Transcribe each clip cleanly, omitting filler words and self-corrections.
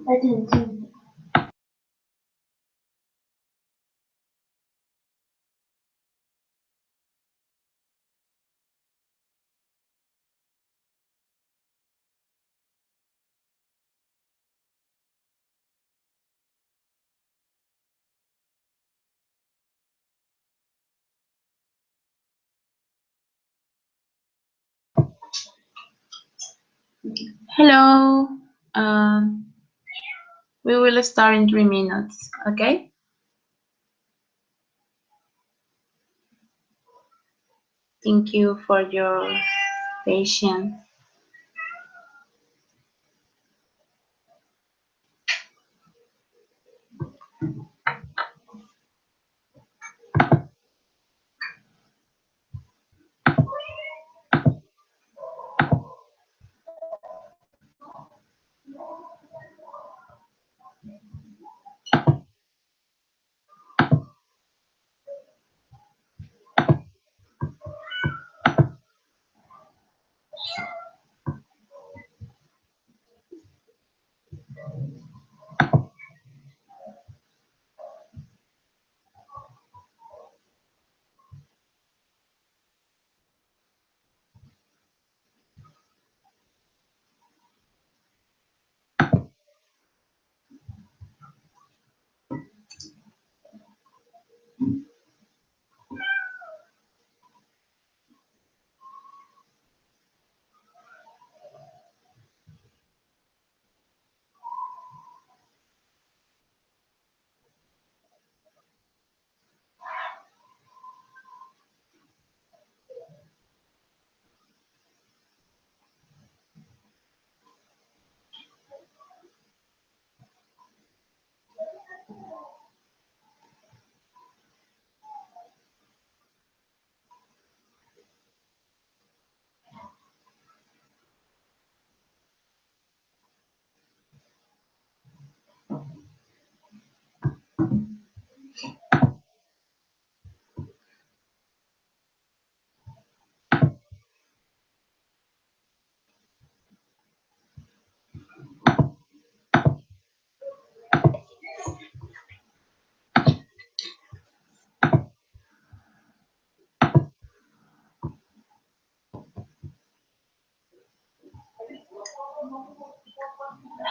Attention. Hello. We will start in 3 minutes, okay? Thank you for your patience.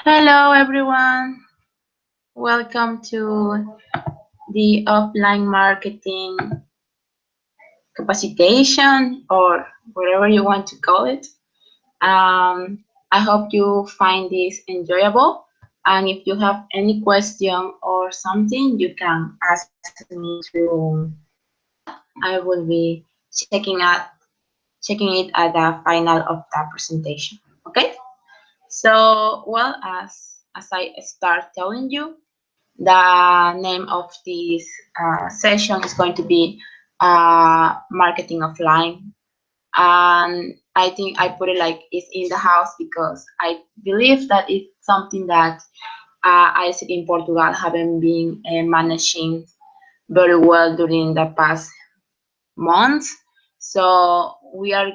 Hello, everyone. Welcome to the offline marketing capacitation, or whatever you want to call it. I hope you find this enjoyable. And if you have any question or something, you can ask me to chat. I will be checking it at the final of the presentation. Okay. So, well, as I start telling you, the name of this session is going to be marketing offline. And I think I put it like it's in the house because I believe that it's something that I see in Portugal haven't been managing very well during the past months. So we are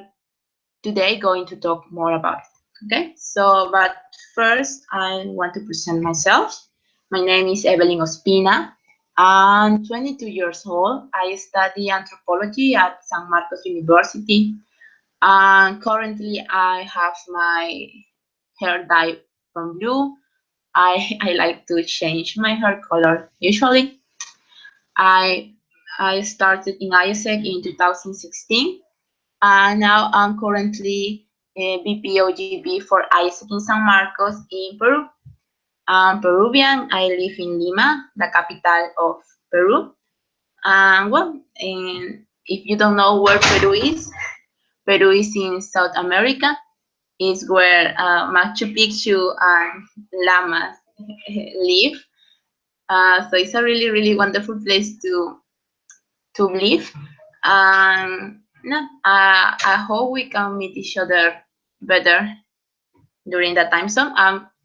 today going to talk more about it. Okay, so but first I want to present myself. My name is Evelyn Ospina. I'm 22 years old. I study anthropology at San Marcos University. And currently I have my hair dyed from blue. I like to change my hair color usually. I I started in ISEC in 2016, and now I'm currently a BPOGB for ISEC in San Marcos in Peru. I'm Peruvian. I live in Lima, the capital of Peru. And well, and if you don't know where Peru is in South America. Is where Machu Picchu and llamas live. So it's a really, really wonderful place to live. And no, I hope we can meet each other better during that time zone.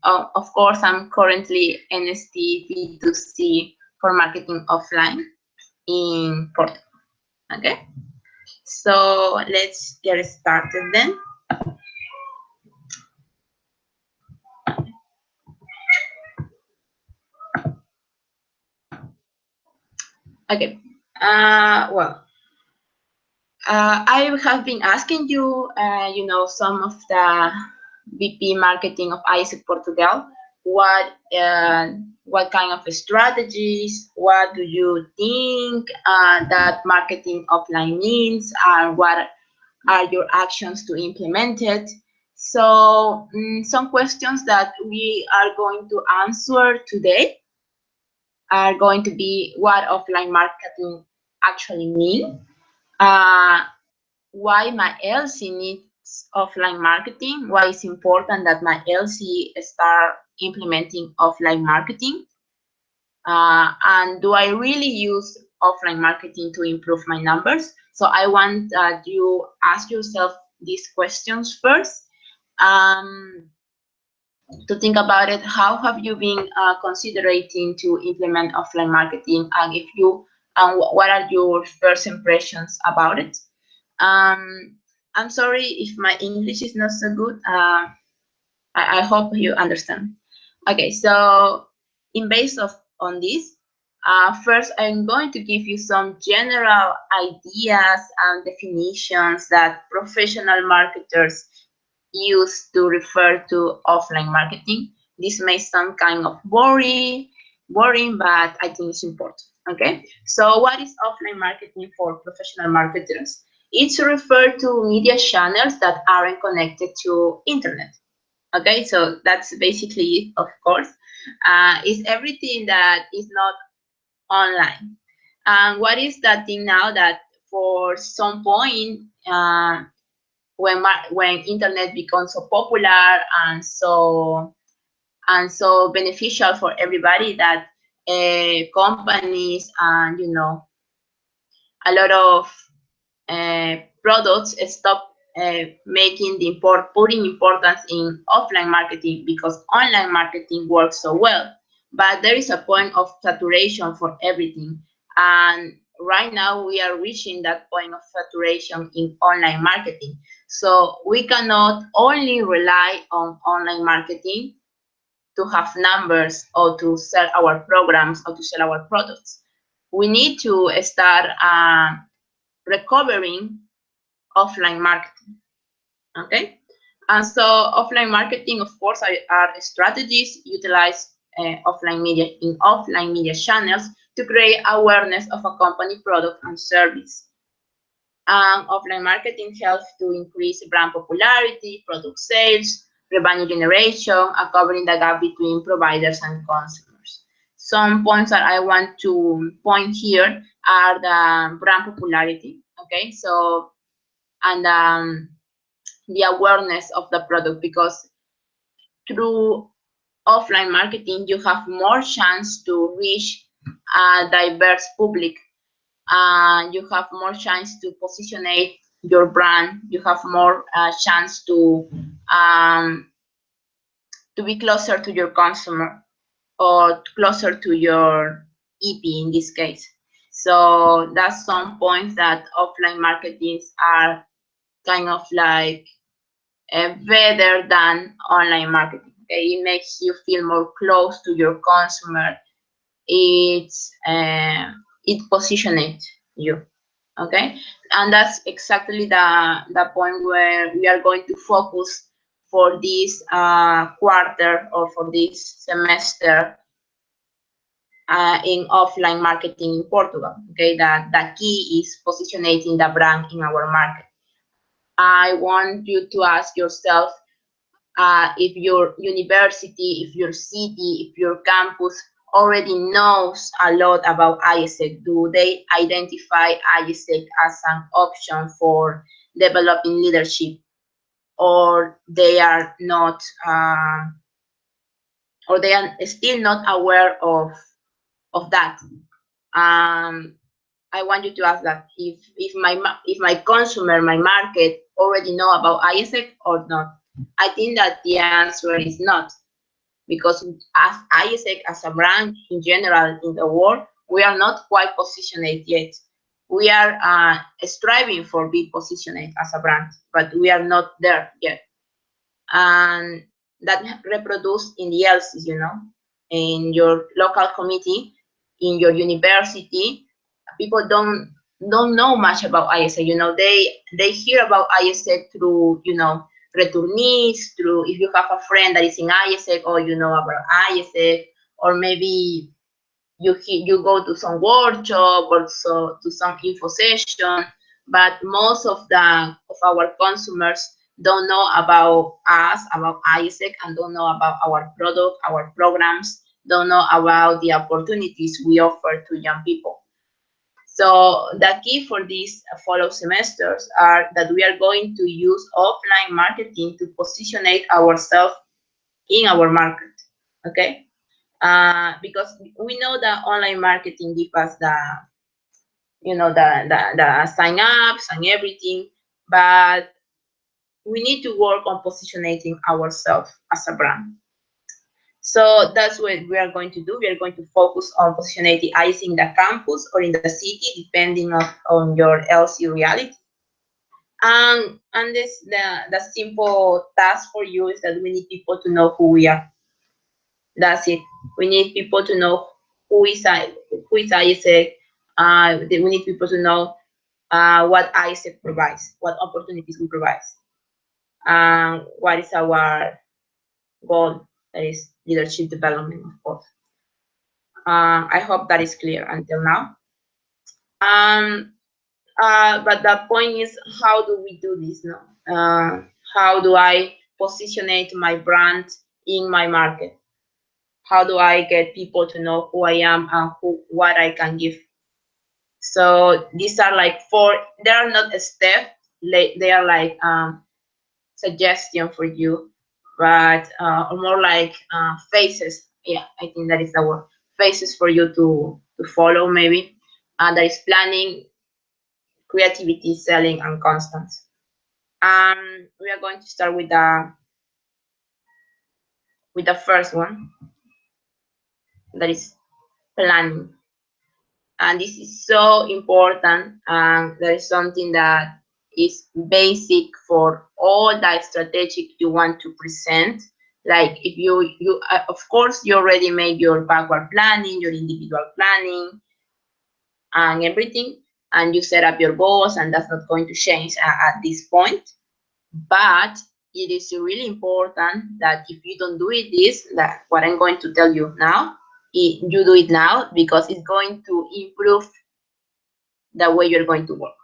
Of course, I'm currently NST B2C for marketing offline in Portugal. Okay, so let's get started then. Okay. Well, I have been asking you, some of the VP marketing of ISEC Portugal. What kind of strategies? What do you think that marketing offline means? And what are your actions to implement it? So, some questions that we are going to answer today are going to be what offline marketing actually mean. Uh, why my LC needs offline marketing, why it's important that my LC start implementing offline marketing, and do I really use offline marketing to improve my numbers? So I want you ask yourself these questions first. Um, to think about it, how have you been considering to implement offline marketing, and if you, what are your first impressions about it? Um, I'm sorry if my English is not so good. I hope you understand. Okay, so in base of on this, first I'm going to give you some general ideas and definitions that professional marketers use to refer to offline marketing. This may sound kind of boring, but I think it's important. Okay, so what is offline marketing for professional marketers? It's referred to media channels that aren't connected to internet. Okay, so that's basically it, of course. It's everything that is not online. And what is that thing now that for some point, when internet becomes so popular and so beneficial for everybody, that companies and a lot of products stop making putting importance in offline marketing because online marketing works so well. But there is a point of saturation for everything. And right now we are reaching that point of saturation in online marketing. So we cannot only rely on online marketing to have numbers or to sell our programs or to sell our products. We need to start recovering offline marketing. Okay, and so offline marketing, of course, are strategies utilized offline media channels to create awareness of a company product and service. Offline marketing helps to increase brand popularity, product sales, revenue generation, and covering the gap between providers and consumers. Some points that I want to point here are the brand popularity. Okay, so and the awareness of the product, because through offline marketing you have more chance to reach a diverse public, and you have more chance to positionate your brand. You have more chance to be closer to your consumer or closer to your EP in this case. So that's some points that offline marketings are kind of like better than online marketing. Okay, it makes you feel more close to your consumer. It positions you. Okay, and that's exactly the point where we are going to focus for this quarter or for this semester in offline marketing in Portugal. Okay, that the key is positioning the brand in our market. I want you to ask yourself, if your university, if your city, if your campus already knows a lot about ISEC. Do they identify ISEC as an option for developing leadership, or they are not, or they are still not aware of that? I want you to ask that, if my consumer, my market already know about ISEC or not. I think that the answer is not, because as ISEC as a brand in general in the world, we are not quite positioned yet. We are striving for being positioned as a brand, but we are not there yet. And that reproduce in the LCs, in your local committee, in your university. people don't know much about ISEC. You know, they hear about ISEC through, you know, returnees, through if you have a friend that is in ISEC, or you know about ISEC, or maybe you go to some workshop or so to some info session, but most of our consumers don't know about us, about ISEC, and don't know about our product, our programs, don't know about the opportunities we offer to young people. So the key for these follow semesters are that we are going to use offline marketing to positionate ourselves in our market, okay? Because we know that online marketing gives us the, you know, the sign ups and everything, but we need to work on positioning ourselves as a brand. So that's what we are going to do. We are going to focus on positioning either in the campus or in the city, depending on your LC reality. And this the simple task for you is that we need people to know who we are. That's it. We need people to know who is ISEC. We need people to know what ISEC provides, what opportunities we provide, and what is our goal, that is leadership development, of course. I hope that is clear until now. But the point is, how do we do this now? How do I positionate my brand in my market? How do I get people to know who I am and what I can give? So these are like four. They are not a step. They are like suggestion for you, but or more like phases. Yeah, I think that is the word. Phases for you to follow maybe. And that is planning, creativity, selling, and constants. We are going to start with the first one. That is planning. And this is so important, and that is something that is basic for all that strategic you want to present. Like if you of course you already made your backward planning, your individual planning, and everything, and you set up your goals, and that's not going to change at this point. But it is really important that if you don't do it, that what I'm going to tell you now, you do it now, because it's going to improve the way you're going to work.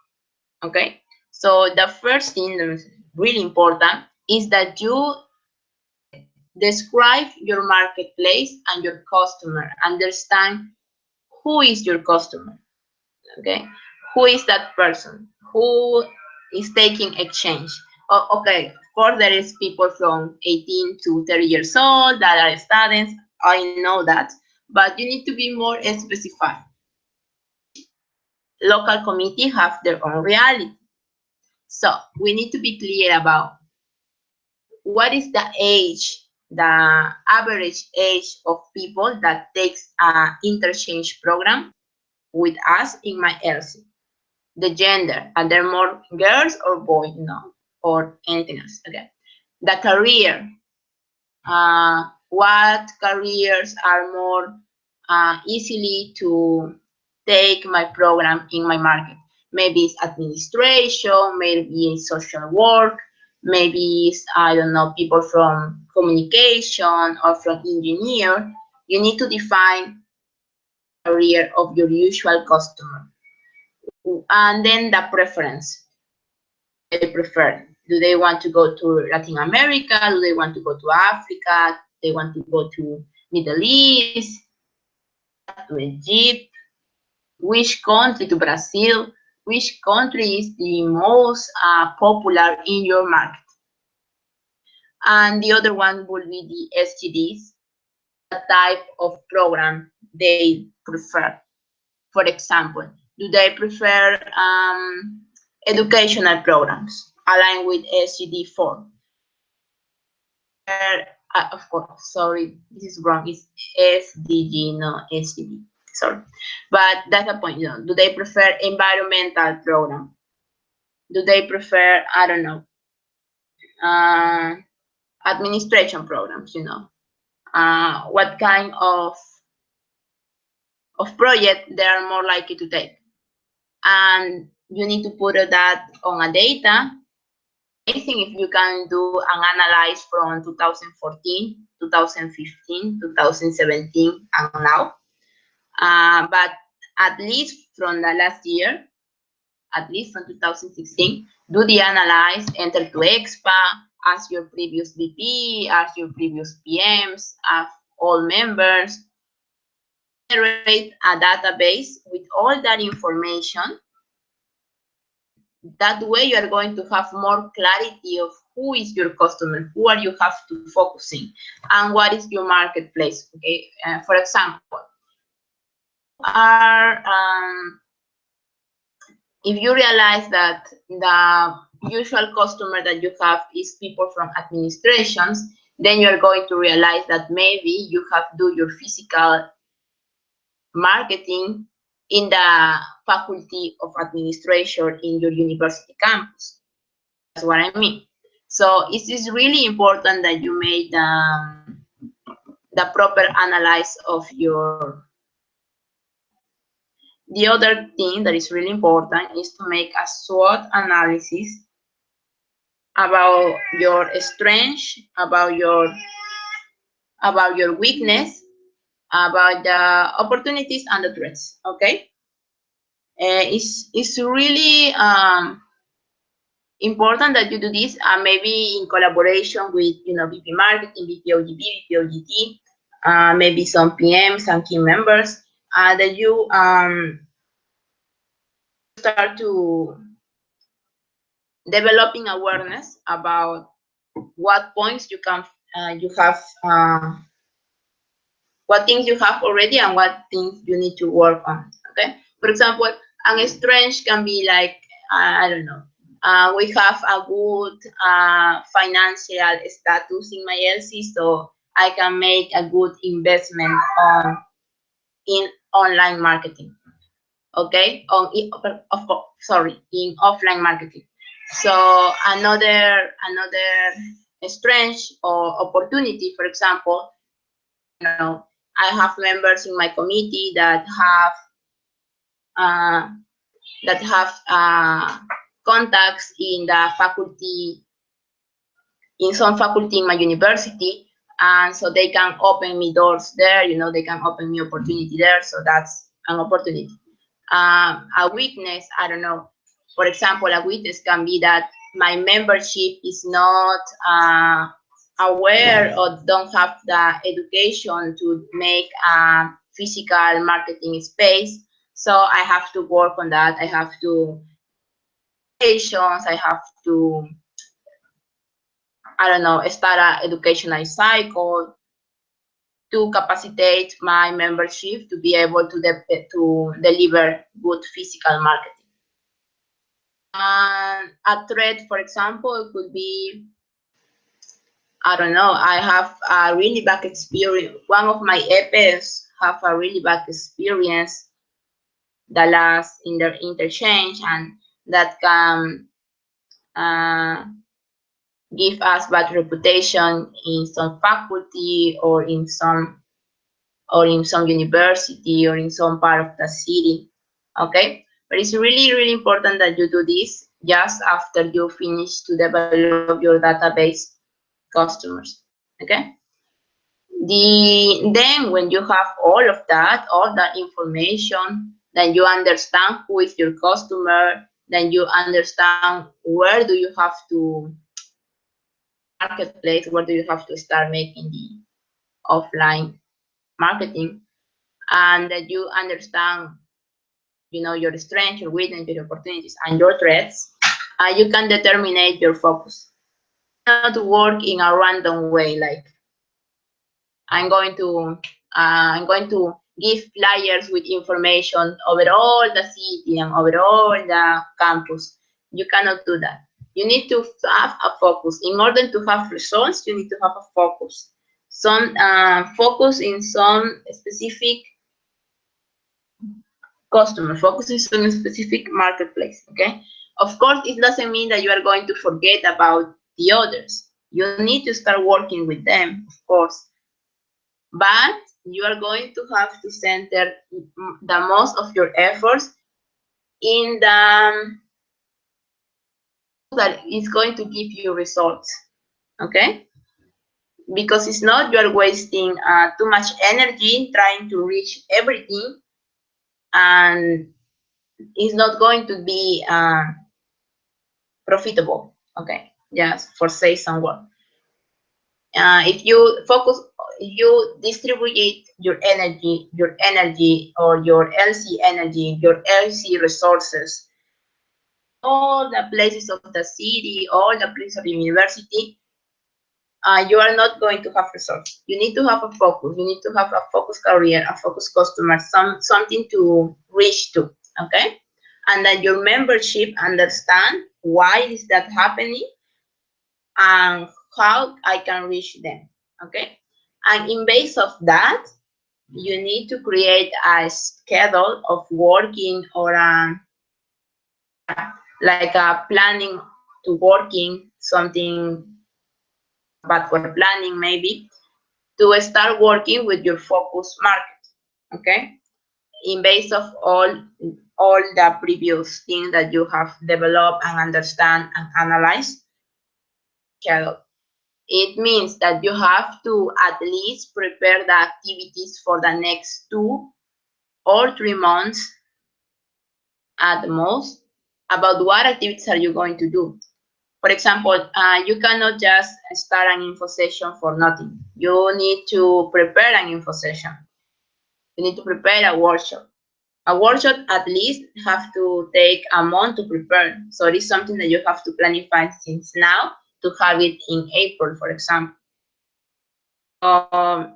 Okay, so the first thing that is really important is that you describe your marketplace and your customer. Understand who is your customer. Okay, who is that person who is taking exchange? Okay, of course there is people from 18 to 30 years old that are students. I know that, but you need to be more specified. Local community have their own reality. So we need to be clear about what is the age, the average age of people that takes an interchange program with us in my LC. The gender, are there more girls or boys? No, or anything else. Okay. The career, what careers are more easily to take my program in my market? Maybe it's administration, maybe it's social work, maybe it's, I don't know, people from communication or from engineer. You need to define career of your usual customer. And then the preference. They prefer. Do they want to go to Latin America? Do they want to go to Africa? Do they want to go to Middle East, to Egypt? Which country, to Brazil? Which country is the most popular in your market? And the other one will be the SGDs, the type of program they prefer. For example, do they prefer educational programs aligned with SGD 4? Of course, sorry, this is wrong. It's SDG, no SGD. Sorry, but that's the point. You know, do they prefer environmental program? Do they prefer, I don't know, administration programs? You know, what kind of project they are more likely to take? and you need to put that on a data. Amazing if you can do an analyze from 2014, 2015, 2017, and now. But at least from the last year, at least from 2016, do the analyze, enter to EXPA, ask your previous VP, ask your previous PMs, ask all members, generate a database with all that information. That way you are going to have more clarity of who is your customer, who are you have to focusing, and what is your marketplace. Okay, for example, are if you realize that the usual customer that you have is people from administrations, then you're going to realize that maybe you have to do your physical marketing in the faculty of administration in your university campus. That's what I mean. So it is really important that you make the proper analysis of your. The other thing that is really important is to make a SWOT analysis about your strengths, about your weakness, about the opportunities and the threats. Okay, it's really important that you do this, maybe in collaboration with VP marketing, VP OGB, VP OGT, maybe some PMs, some key members, that you start to developing awareness about what points you can you have, what things you have already and what things you need to work on. Okay, for example, a strength can be like, I don't know, we have a good financial status in my LC, so I can make a good investment in online marketing. Okay, in offline marketing. So another strength or opportunity, for example, I have members in my committee that have contacts in the faculty, in some faculty in my university, and so they can open me doors there. They can open me opportunity there. So that's an opportunity. A weakness, I don't know. For example, a weakness can be that my membership is not aware or don't have the education to make a physical marketing space. So I have to work on that. I have to I have to, I don't know, start an educational cycle to capacitate my membership to be able to deliver good physical marketing. And a threat, for example, could be, I don't know, I have a really bad experience. One of my EPs have a really bad experience the last in their interchange, and that can give us bad reputation in some faculty or in some university or in some part of the city. Okay, but it's really, really important that you do this just after you finish to develop your database customers. Okay, then when you have all of that, all that information, then you understand who is your customer, then you understand where do you have to marketplace, where do you have to start making the offline marketing, and that you understand your strengths, your weaknesses, your opportunities, and your threats, you can determine your focus. Not work in a random way, like I'm going to give flyers with information over all the city and over all the campus. You cannot do that. You need to have a focus. In order to have results, you need to have a focus. Some focus in some specific customer, focus on a specific marketplace. Okay. Of course, it doesn't mean that you are going to forget about the others. You need to start working with them, of course. But you are going to have to center the most of your efforts in the that is going to give you results, okay? Because it's not you're wasting too much energy trying to reach everything, and it's not going to be profitable, okay? Just for say some word. If you focus, you distribute your energy or your LC energy, your LC resources, all the places of the city, all the places of the university, you are not going to have results. You need to have a focus. You need to have a focused career, a focused customer, something to reach to, okay? And that your membership understand why is that happening and how I can reach them, okay? And in base of that, you need to create a schedule of working or like a planning to working, something but for planning maybe, to start working with your focus market, okay? In base of all the previous things that you have developed and understand and analyze. It means that you have to at least prepare the activities for the next 2 or 3 months at the most about what activities are you going to do. For example, you cannot just start an info session for nothing. You need to prepare an info session. You need to prepare a workshop. A workshop at least have to take a month to prepare. So it is something that you have to planify since now to have it in April, for example. The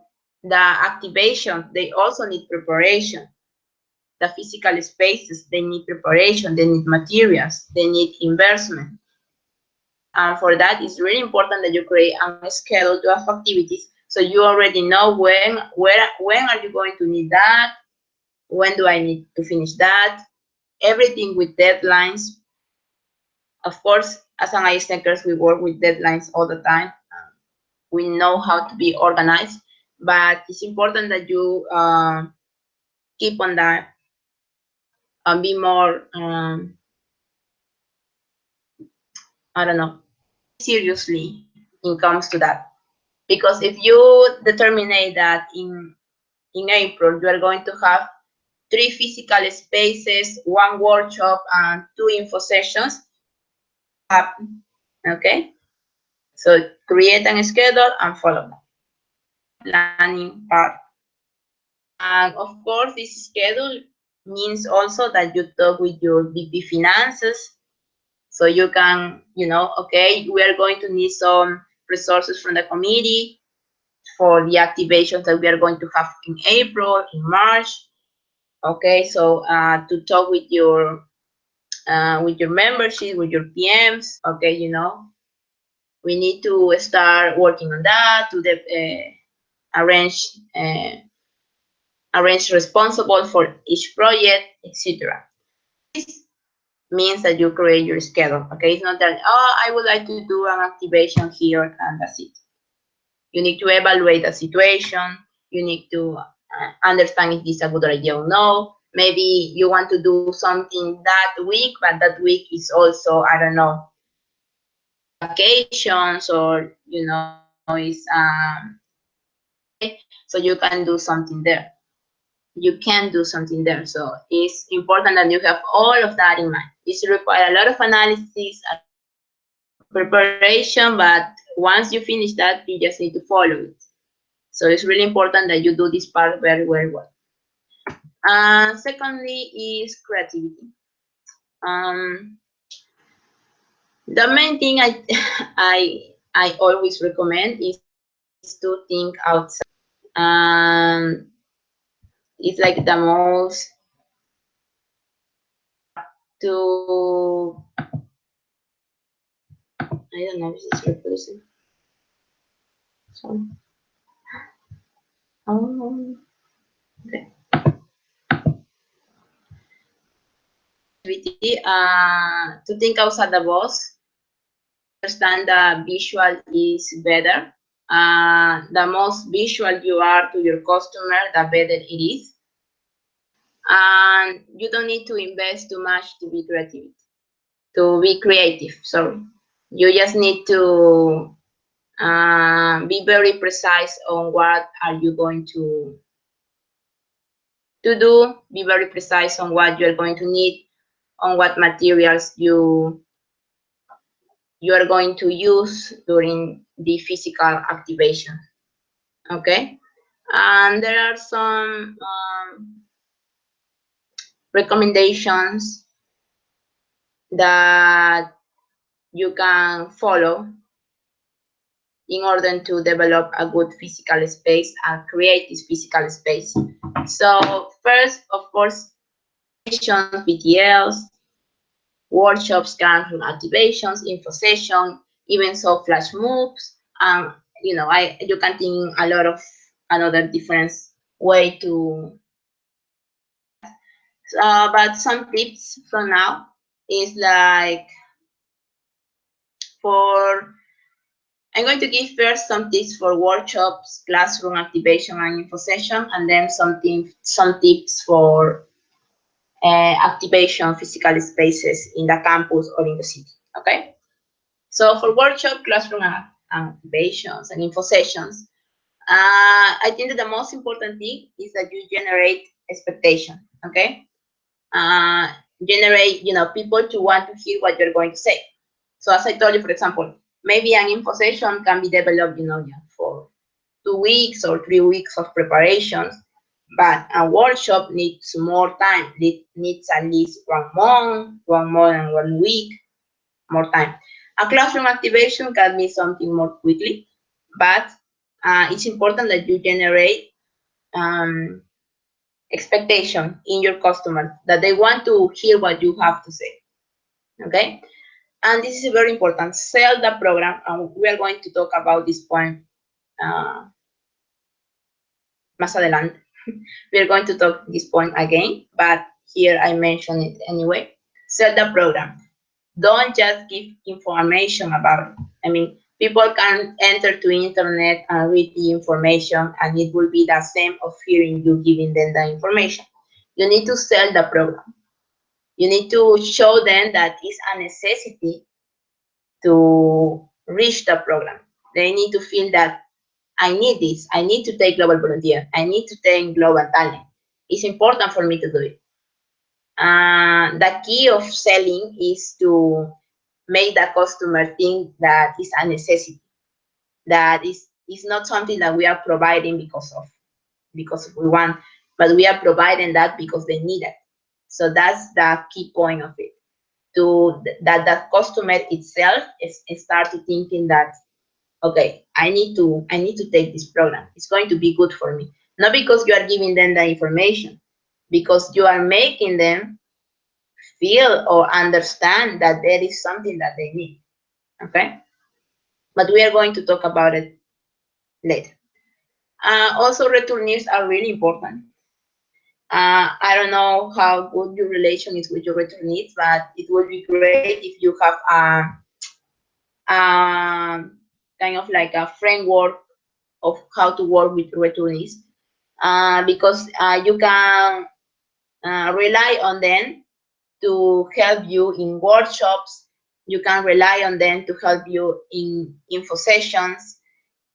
activation, they also need preparation. The physical spaces, they need preparation, they need materials, they need investment. And for that, it's really important that you create a schedule to have activities so you already know when are you going to need that, when do I need to finish that, everything with deadlines. Of course, as an ice takers, we work with deadlines all the time. We know how to be organized, but it's important that you keep on that and be more, I don't know, seriously in comes to that. Because if you determine that in April, you are going to have 3 physical spaces, 1 workshop, and 2 info sessions, happen, okay? So create a schedule and follow that planning part. And of course, this schedule means also that you talk with your VP finances, so you can, okay, we are going to need some resources from the committee for the activations that we are going to have in April, in March. Okay, so to talk with your membership, with your PMs, okay, we need to start working on that to arrange responsible for each project, etc. This means that you create your schedule. Okay, it's not that I would like to do an activation here and that's it. You need to evaluate the situation. You need to understand if this is a good idea or no. Maybe you want to do something that week, but that week is also, I don't know, vacations or, is so you can do something there. You can do something there. So it's important that you have all of that in mind. It requires a lot of analysis, preparation, but once you finish that, you just need to follow it. So it's really important that you do this part very, very well. Secondly is creativity. The main thing I always recommend is to think outside. It's like the most to, I don't know if this is replacing. Sorry. Oh, okay. To think outside the box, understand the visual is better. The most visual you are to your customer, the better it is. and you don't need to invest too much to be creative. Sorry, you just need to be very precise on what are you going to do. Be very precise on what you're going to need, on what materials you are going to use during the physical activation. Okay, and there are some recommendations that you can follow in order to develop a good physical space and create this physical space. So first, of course, PTLs, workshops, classroom activations, info session, even so flash moves, and you can think a lot of another different way to. But some tips from now is like for I'm going to give first some tips for workshops, classroom activation, and info session, and then some tips for activation physical spaces in the campus or in the city. Okay. So for workshop, classroom activations, and info sessions, I think that the most important thing is that you generate expectation. Okay. Generate people to want to hear what you're going to say. So as I told you, for example, maybe an info session can be developed, for 2 weeks or 3 weeks of preparations, but a workshop needs more time. It needs at least 1 month, 1 month and 1 week, more time. A classroom activation can be something more quickly, but it's important that you generate expectation in your customer, that they want to hear what you have to say. Okay, and this is very important. Sell the program, and we are going to talk about this point más adelante. We are going to talk this point again, but here I mention it anyway. Sell the program. Don't just give information about it. I mean, people can enter to internet and read the information, and it will be the same of hearing you giving them the information. You need to sell the program. You need to show them that it's a necessity to reach the program. They need to feel that I need this. I need to take global volunteer. I need to take global talent. It's important for me to do it. The key of selling is to make the customer think that it's a necessity, that is not something that we are providing because we want, but we are providing that because they need it. So that's the key point of it. That the customer itself is start to thinking that, okay, I need to take this program. It's going to be good for me. Not because you are giving them the information, because you are making them feel or understand that there is something that they need. Okay, but we are going to talk about it later. Also, returnees are really important. I don't know how good your relation is with your returnees, but it would be great if you have kind of like a framework of how to work with returnees, because you can rely on them to help you in workshops. You can rely on them to help you in info sessions.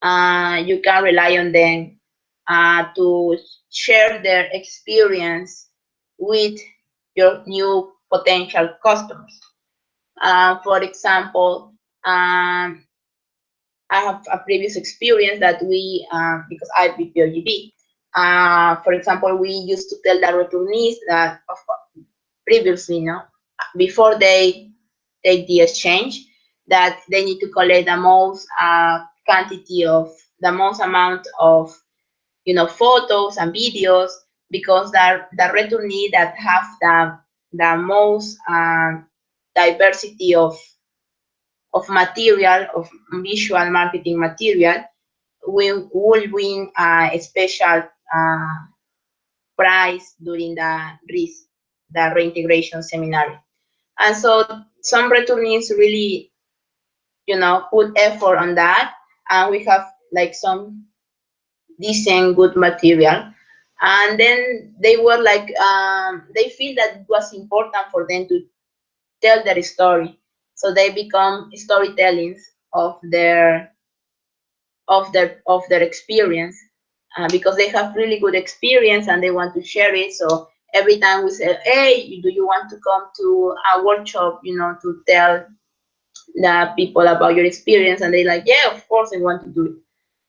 You can rely on them to share their experience with your new potential customers. For example, I have a previous experience that we, because I BPOGB, for example, we used to tell the returnees that previously, before they take the exchange, that they need to collect the most the most amount of photos and videos, because the returnee that have the most diversity of material, of visual marketing material, will win a special prize during the reintegration seminar. And so some returnees really put effort on that, and we have like some decent good material. And then they were like, they feel that it was important for them to tell their story, so they become storytellings of their experience, because they have really good experience and they want to share it. So every time we say, hey, do you want to come to a workshop, to tell the people about your experience, and they like, yeah, of course I want to do it.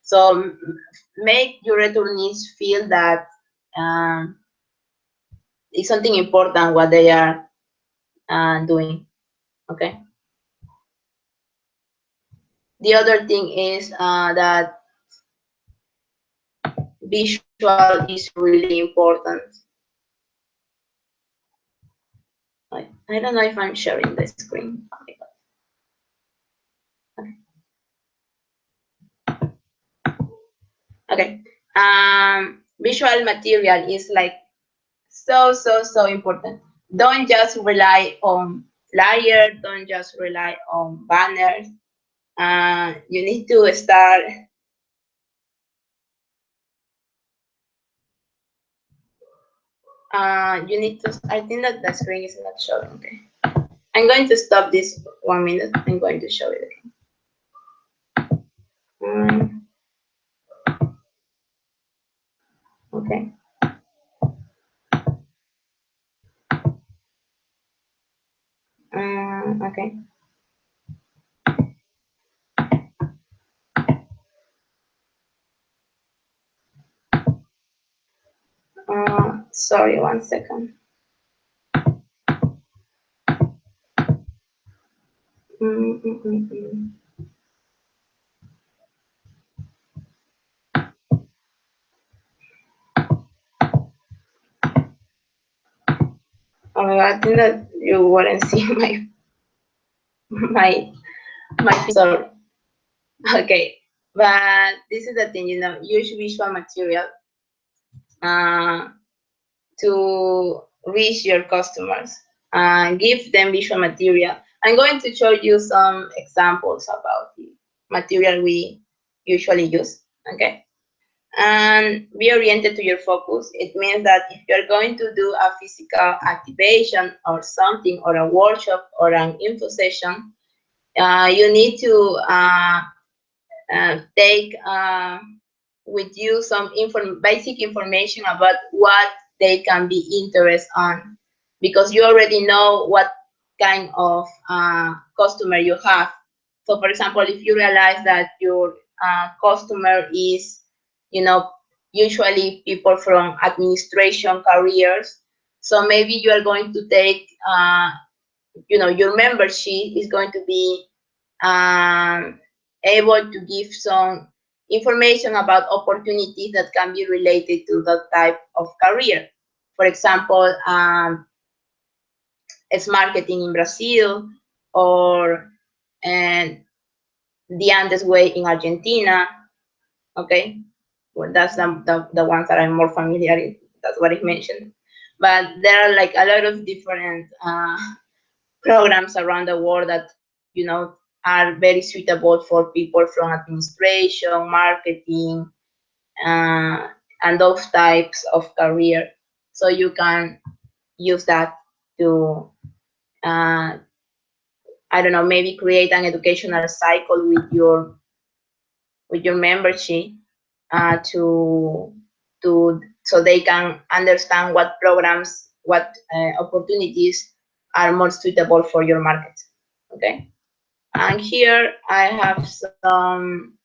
So make your returnees feel that um, it's something important what they are doing. Okay. The other thing is that visual is really important. I don't know if I'm sharing the screen. Oh my God. Okay. Visual material is like so important. Don't just rely on flyer. Don't just rely on banners. You need to start. You need to. I think that the screen is not showing. Okay. I'm going to stop this 1 minute. I'm going to show it again. Okay. Okay. Sorry, 1 second. Mm, mm, mm, mm. Oh, I think that you wouldn't see my sorry. Okay, but this is the thing, use visual material uh, to reach your customers. Give them visual material. I'm going to show you some examples about the material we usually use. Okay. And be oriented to your focus. It means that if you're going to do a physical activation or something, or a workshop or an info session, you need to take with you some basic information about what they can be interested on, because you already know what kind of customer you have. So for example, if you realize that your customer is, you know usually people from administration careers, so maybe you are going to take your membership is going to be able to give some information about opportunities that can be related to that type of career. For example, it's marketing in Brazil, or and the Andes way in Argentina. Okay, well, that's the ones that I'm more familiar with. That's what I mentioned. But there are like a lot of different programs around the world that you know are very suitable for people from administration, marketing, uh, and those types of career. So you can use that to I don't know, maybe create an educational cycle with your membership, to so they can understand what programs, what opportunities are more suitable for your market. Okay. And here I have some,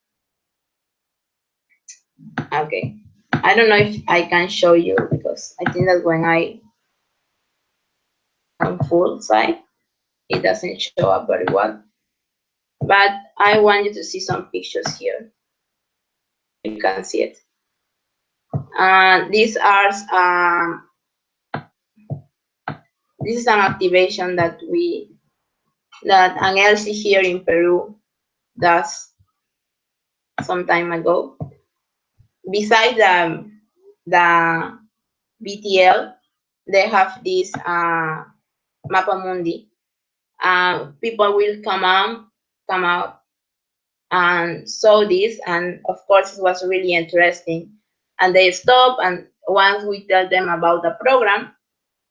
okay. I don't know if I can show you, because I think that when I on full side, it doesn't show up very well. But I want you to see some pictures here. You can see it. These are, this is an activation that an LC here in Peru does some time ago. Besides the BTL, they have this Mapa Mundi. People will come out and saw this, and of course it was really interesting. And they stop, and once we tell them about the program,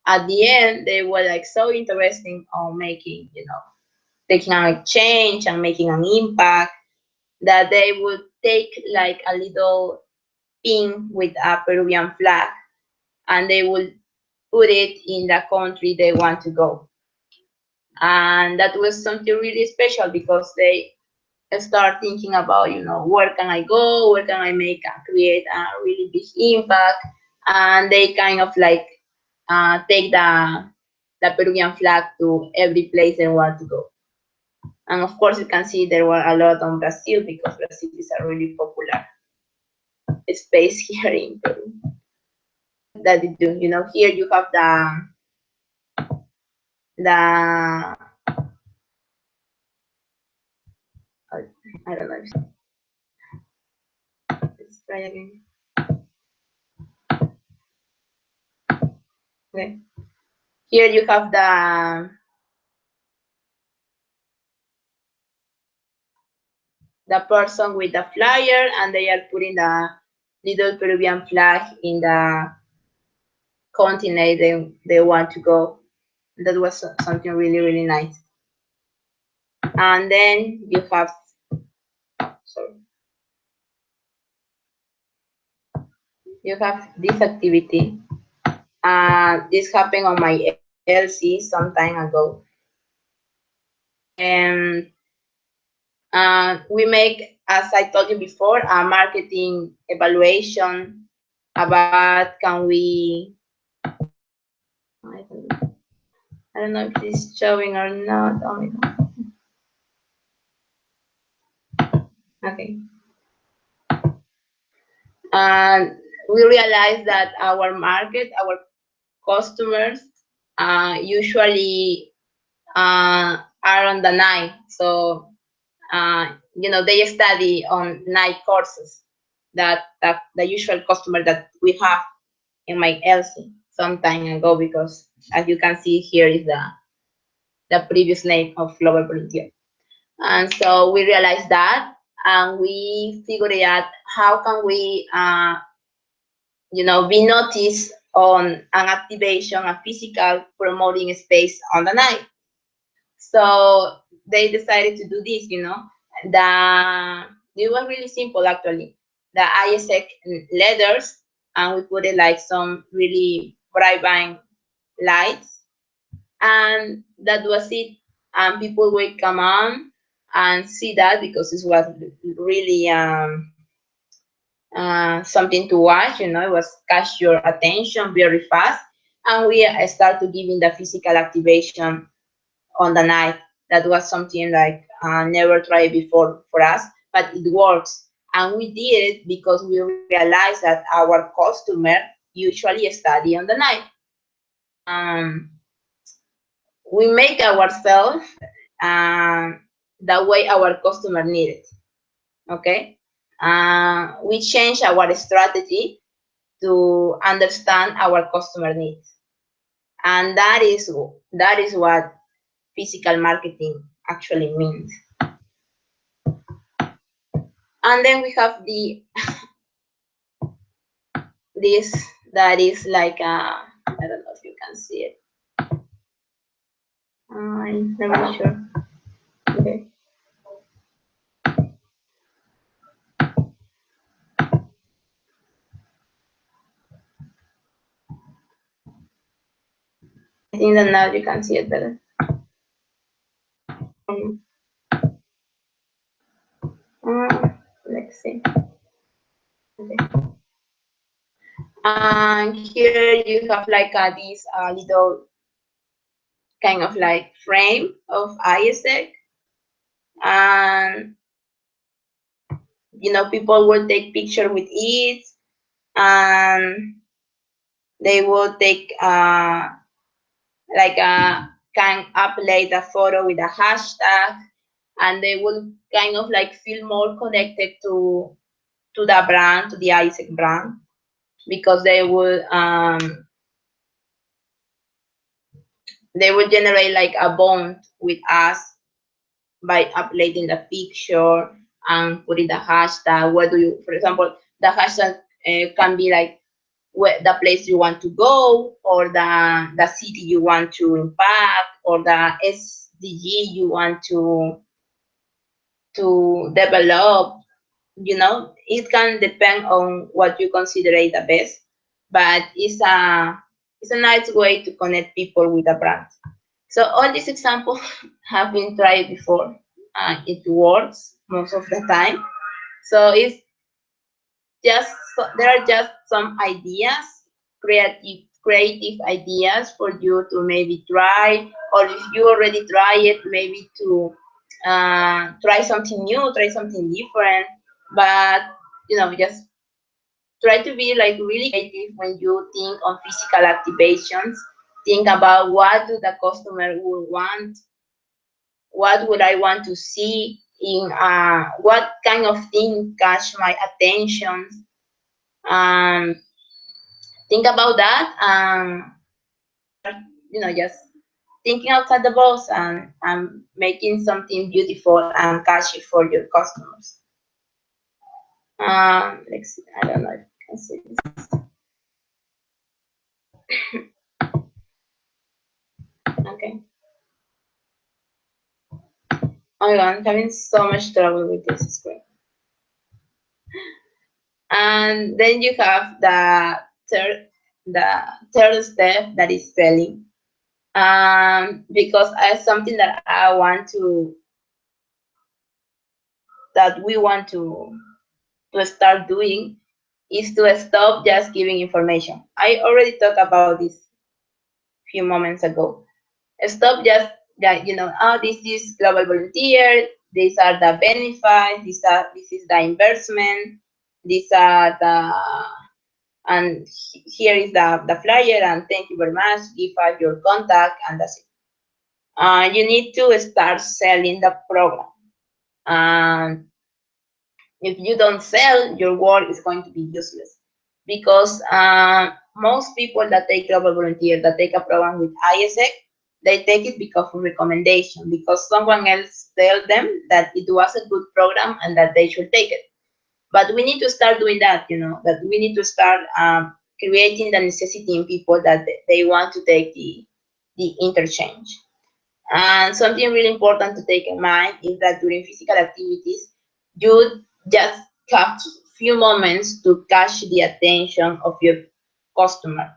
at the end they were like so interested on making, taking a change and making an impact, that they would take like a little pin with a Peruvian flag, and they would put it in the country they want to go. And that was something really special because they start thinking about, where can I go, where can I create a really big impact, and they kind of like take the Peruvian flag to every place they want to go. And of course, you can see there were a lot on Brazil because Brazil is a really popular space here in Peru. That they do, here you have the I don't know. Let's try again. Okay. Here you have the person with the flyer, and they are putting the little Peruvian flag in the continent they want to go. That was something really, really nice. And then you have, sorry, you have this activity. This happened on my LC some time ago. And we make, as I told you before, a marketing evaluation about can we, I don't know if it's showing or not. Oh my God. Okay. And we realized that our market, our customers, usually are on the night. So, they study on night courses. That the usual customer that we have in my LC some time ago, because as you can see here is the previous name of Global Volunteer. And so we realized that, and we figured out how can we, be noticed on an activation, a physical promoting space on the night. So they decided to do this, it was really simple actually. The ISEC letters, and we put it like some really bright lights, and that was it. And people would come on and see that because it was really something to watch. It was catch your attention very fast, and we start to giving the physical activation on the night. That was something like never tried before for us, but it works. And we did it because we realized that our customer usually study on the night. We make ourselves the way our customer need it. Okay, we change our strategy to understand our customer needs, and that is what physical marketing actually means. And then we have this that is like I don't know if you can see it. I'm not really sure. Okay. I think that now you can see it better. Let's see. Okay. And here you have like this little kind of like frame of ISEC, and people will take picture with it, and they will take like can upload a photo with a hashtag, and they will kind of like feel more connected to the brand, to the ISEC brand, because they will generate like a bond with us by uploading the picture and putting the hashtag. What do you, for example, the hashtag can be like the place you want to go, or the city you want to impact, or the SDG you want to develop. It can depend on what you consider the best, but it's a nice way to connect people with a brand. So all these examples have been tried before. It works most of the time. So there are just some ideas, creative ideas for you to maybe try, or if you already try it, maybe to try something new, try something different. But just try to be like really creative when you think on physical activations. Think about what do the customer will want, what would I want to see in what kind of thing catch my attention. Um, think about that, just thinking outside the box, and making something beautiful and catchy for your customers. Let's see, I don't know if you can see this. Okay. Oh my god, I'm having so much trouble with this screen. And then you have the third step, that is selling. Because something that we want to start doing is to stop just giving information. I already talked about this a few moments ago. Stop just that, this is global volunteer, these are the benefits, this is the investment, these are the, and here is the flyer, and thank you very much, give us your contact, and that's it. You need to start selling the program. And if you don't sell, your work is going to be useless, because most people that take global volunteer, that take a program with ISEC, they take it because of recommendation, because someone else tell them that it was a good program and that they should take it. But we need to start doing that, that we need to start creating the necessity in people that they want to take the interchange. And something really important to take in mind is that during physical activities, you just have few moments to catch the attention of your customer,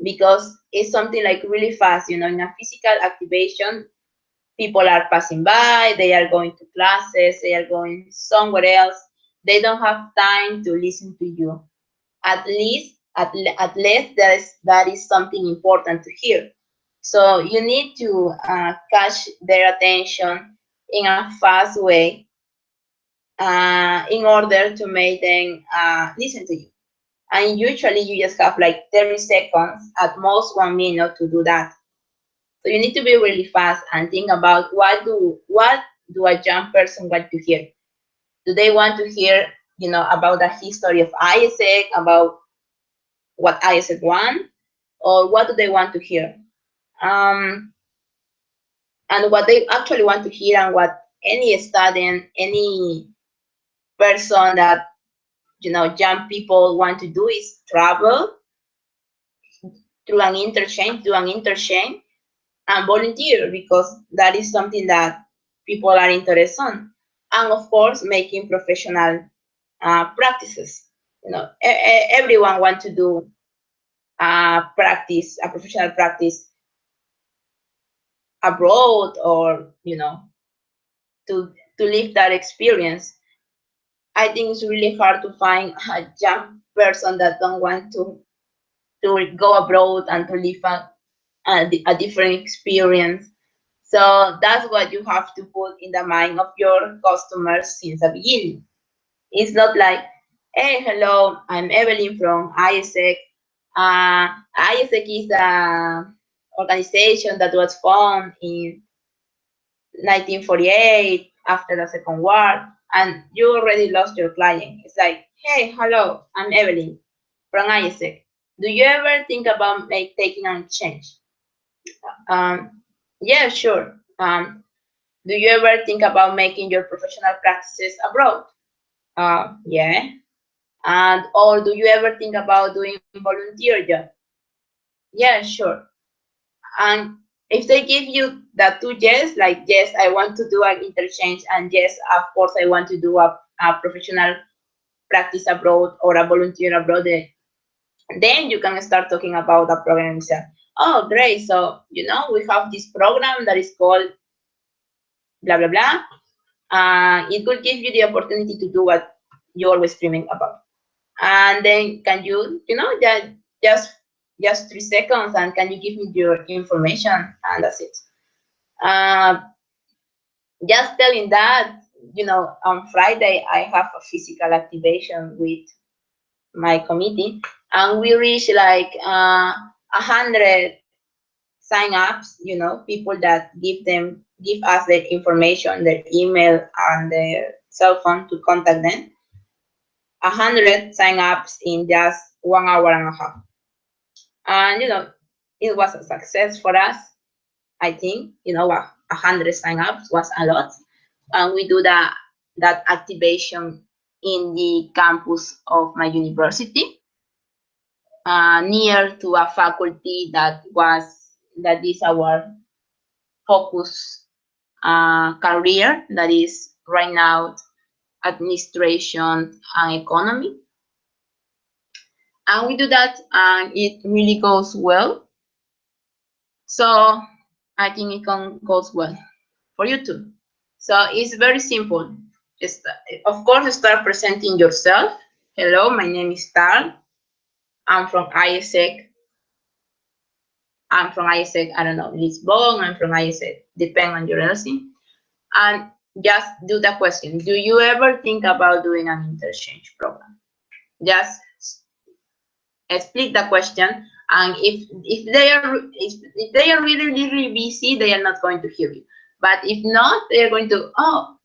because it's something like really fast. In a physical activation, people are passing by, they are going to classes, they are going somewhere else. They don't have time to listen to you. At least that is something important to hear. So you need to catch their attention in a fast way, in order to make them listen to you. And usually you just have like 30 seconds, at most 1 minute, to do that. So you need to be really fast and think about what do a young person want to hear. Do they want to hear, about the history of ISEC, about what ISEC want, or what do they want to hear? Um, and what they actually want to hear, and what any student, any person that, young people want to do, is travel through an interchange, do an interchange, and volunteer, because that is something that people are interested in. And of course, making professional practices. Everyone wants to do a professional practice abroad, or to live that experience. I think it's really hard to find a young person that don't want to go abroad and to live a different experience. So that's what you have to put in the mind of your customers since the beginning. It's not like, hey, hello, I'm Evelyn from ISEC. ISEC is a organization that was formed in 1948 after the Second War, and you already lost your client. It's like, hey, hello, I'm Evelyn from ISEC. Do you ever think about taking an exchange? Yeah, sure. Do you ever think about making your professional practices abroad? Yeah. And or do you ever think about doing volunteer job? Yeah, sure. And if they give you the two yes, like yes, I want to do an interchange, and yes, of course, I want to do a professional practice abroad or a volunteer abroad, then you can start talking about the program itself. Oh, great. So, we have this program that is called blah, blah, blah. It will give you the opportunity to do what you're always dreaming about. And then can you, just just 3 seconds, and can you give me your information? And that's it. Uh, just telling that, on Friday, I have a physical activation with my committee, and we reach like 100 sign-ups, people that give us their information, their email, and their cell phone to contact them. 100 sign-ups in just 1 hour and a half. And, it was a success for us. I think, 100 sign-ups was a lot. And we do that activation in the campus of my university, near to a faculty that is our focus career, that is right now administration and economy. And we do that, and it really goes well. So I think it goes well for you too. So it's very simple. Just, of course, start presenting yourself. Hello, my name is Tal. I'm from ISEC. I don't know, Lisbon. I'm from ISEC, depending on your LC. And just do the question. Do you ever think about doing an interchange program? Just split the question, and if they are really really busy, they are not going to hear you. But if not, they are going to, oh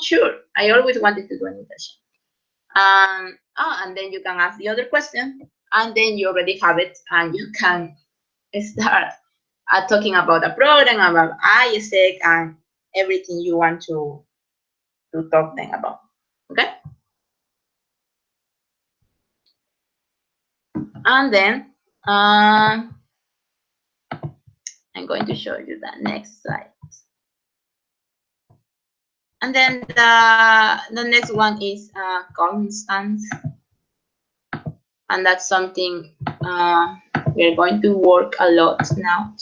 sure, I always wanted to do an internship. And then you can ask the other question, and then you already have it, and you can start talking about the program, about ISEC, and everything you want to talk then about. Okay. And then I'm going to show you the next slide. And then the next one is constant. And that's something we're going to work a lot now.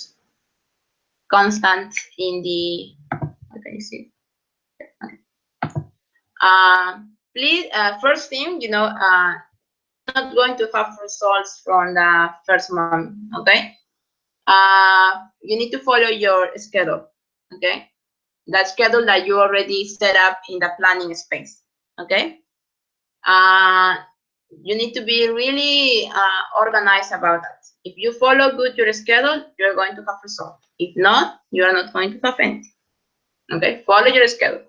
Constant in the, what can you see? Okay. Please, first thing, not going to have results from the first month, okay? You need to follow your schedule, okay? That schedule that you already set up in the planning space, okay? You need to be really organized about that. If you follow good your schedule, you're going to have results. If not, you are not going to have anything, okay? Follow your schedule.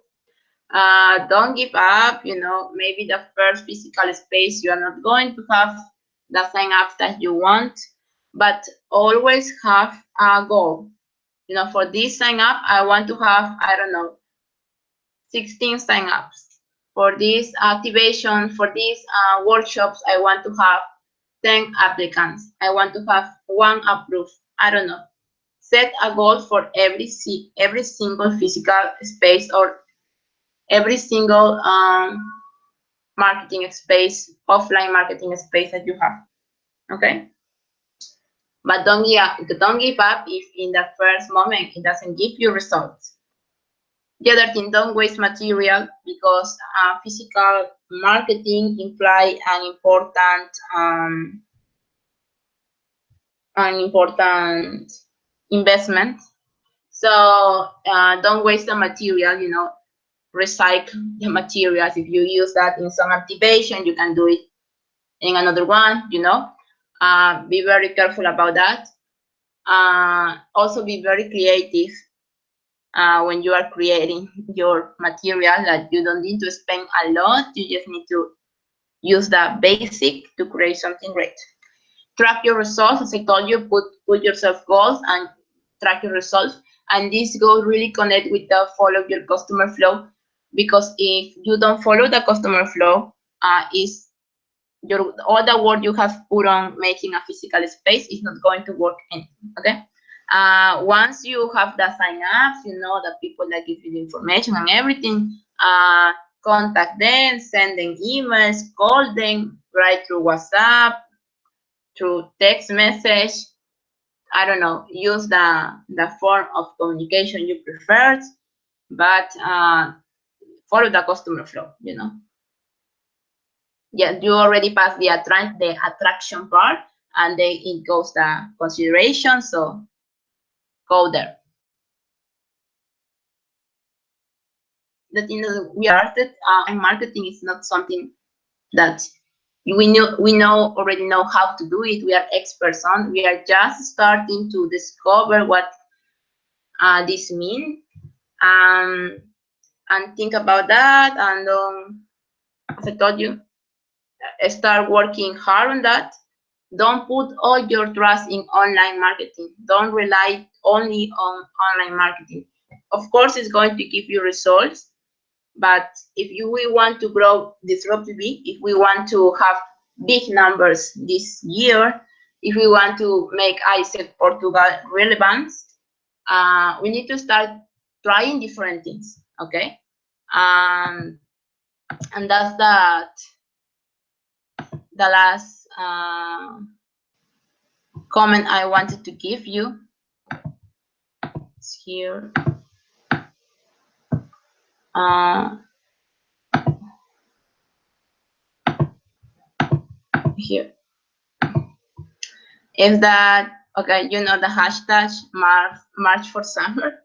Don't give up, maybe the first physical space, you are not going to have the sign-ups that you want, but always have a goal. For this sign-up, I want to have, I don't know, 16 sign-ups. For this activation, for these workshops, I want to have 10 applicants. I want to have 1 approved. I don't know. Set a goal for every single physical space, or every single marketing space, offline marketing space that you have. Okay? But don't give up if in the first moment it doesn't give you results. The other thing, don't waste material, because physical marketing imply an important investment. So don't waste the material, recycle the materials. If you use that in some activation, you can do it in another one, be very careful about that. Also be very creative when you are creating your material, that you don't need to spend a lot. You just need to use the basic to create something great. Track your results. As I told you, put yourself goals and track your results. And this goal really connect with the follow your customer flow, because if you don't follow the customer flow, is all the work you have put on making a physical space is not going to work anything. Okay. Once you have the sign ups, you know the people that give you the information and everything. Contact them, send them emails, call them, write through WhatsApp, through text message. I don't know. Use the form of communication you prefer, but follow the customer flow. You know. Yeah, you already passed the attraction part, and then it goes the consideration. So go there. The thing that we started in marketing is not something that we already know how to do it. We are experts on. We are just starting to discover what this means, and think about that. And as I told you, start working hard on that. Don't put all your trust in online marketing. Don't rely only on online marketing. Of course, it's going to give you results, but if we want to grow disruptively, if we want to have big numbers this year, if we want to make ISEC Portugal relevant, we need to start trying different things, okay? And that's the last comment I wanted to give you. It's here. Here. Is that, okay, you know the hashtag March for Summer.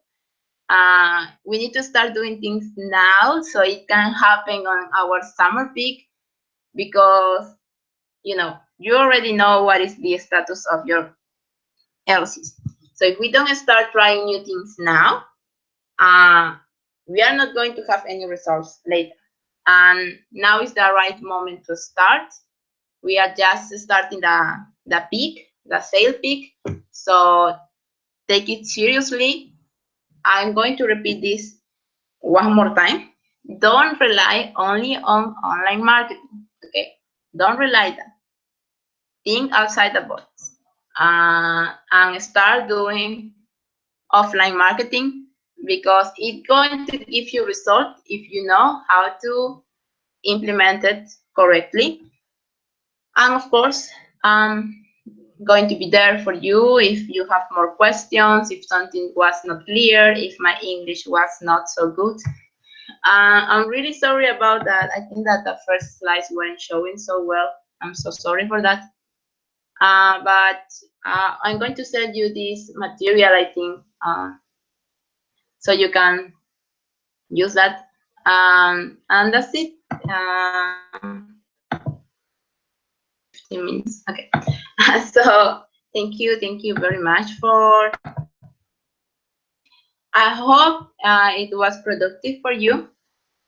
We need to start doing things now so it can happen on our summer peak, because you already know what is the status of your LCs. So if we don't start trying new things now, we are not going to have any results later. And now is the right moment to start. We are just starting the peak, the sale peak. So take it seriously. I'm going to repeat this one more time. Don't rely only on online marketing. Okay, don't rely that. Think outside the box, and start doing offline marketing, because it's going to give you results if you know how to implement it correctly. And of course, I'm going to be there for you if you have more questions, if something was not clear, if my English was not so good. I'm really sorry about that. I think that the first slides weren't showing so well. I'm so sorry for that. But I'm going to send you this material, I think, so you can use that. And that's it. 15 minutes. Okay. So thank you very much for. I hope it was productive for you.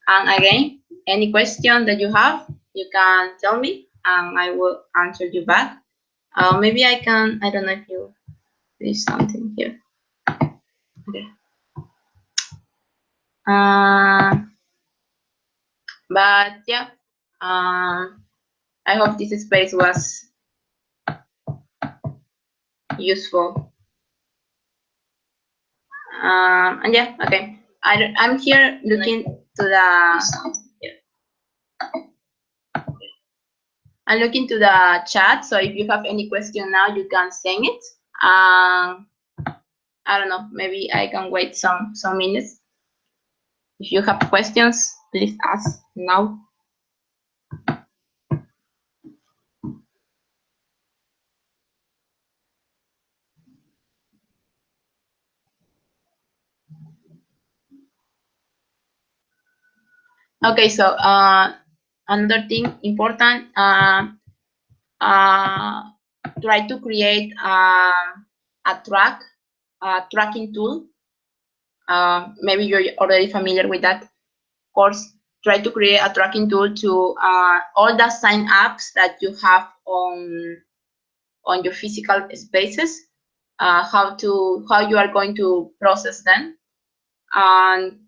And again, any question that you have, you can tell me, and I will answer you back. Maybe I can. I don't know if you do something here. Okay. But yeah, I hope this space was useful. And yeah, okay. I'm here looking to the. I'm looking to the chat, so if you have any question now, you can send it. I don't know, maybe I can wait some minutes. If you have questions, please ask now. Okay, so another thing important, try to create a tracking tool. Maybe you're already familiar with that. Of course, try to create a tracking tool to all the sign ups that you have on your physical spaces, how you are going to process them, and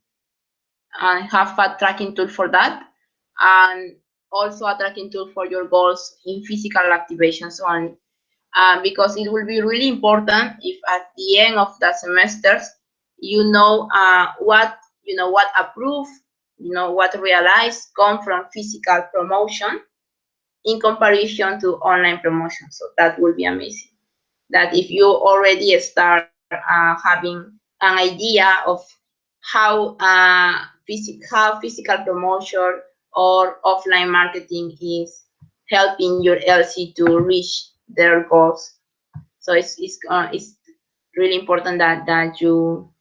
have a tracking tool for that. And also a tracking tool for your goals in physical activations only. Because it will be really important if at the end of the semesters you know what approved, what realized come from physical promotion in comparison to online promotion. So that will be amazing. That if you already start having an idea of how physical promotion or offline marketing is helping your LC to reach their goals. So it's really important that you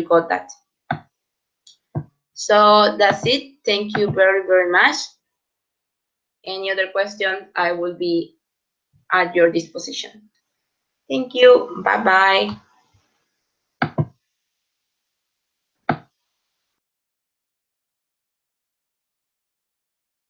got that. So that's it. Thank you very, very much. Any other question, I will be at your disposition. Thank you. Bye bye.